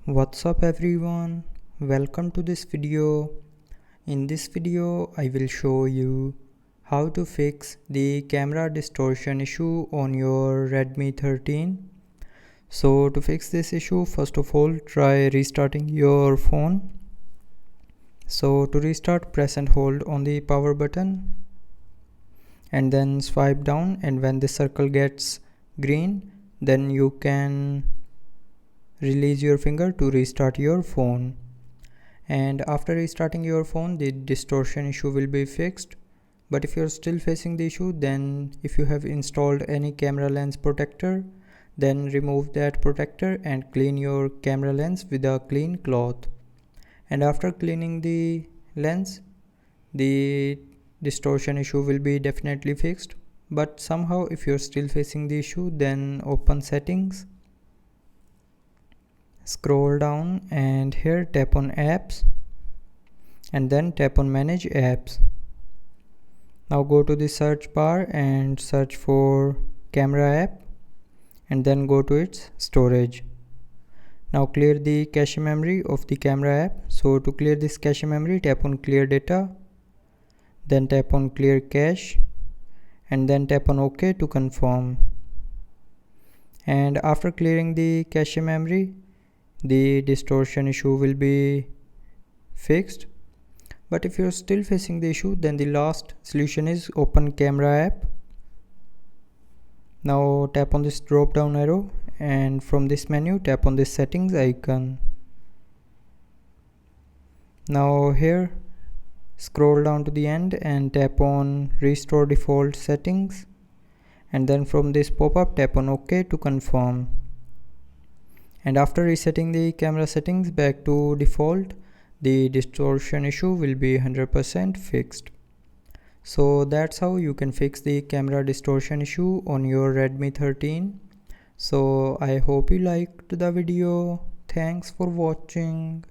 What's up everyone, welcome to this video. In this video I will show you how to fix the camera distortion issue on your Redmi 13. So to fix this issue, first of all try restarting your phone. So to restart, press and hold on the power button and then swipe down, and when the circle gets green then you can release your finger to restart your phone. And after restarting your phone, the distortion issue will be fixed. But if you're still facing the issue, then if you have installed any camera lens protector, then remove that protector and clean your camera lens with a clean cloth. And after cleaning the lens, the distortion issue will be definitely fixed. But somehow if you're still facing the issue, then open settings, scroll down, and here tap on apps and then tap on manage apps. Now go to the search bar and search for camera app and then go to its storage. Now clear the cache memory of the camera app. So to clear this cache memory, tap on clear data, then tap on clear cache and then tap on OK to confirm. And after clearing the cache memory, the distortion issue will be fixed. But if you're still facing the issue, then the last solution is open camera app. Now tap on this drop down arrow and from this menu tap on this settings icon. Now here scroll down to the end and tap on restore default settings, and then from this pop-up tap on OK to confirm. And after resetting the camera settings back to default, the distortion issue will be 100% fixed. So that's how you can fix the camera distortion issue on your Redmi 13. So I hope you liked the video. Thanks for watching.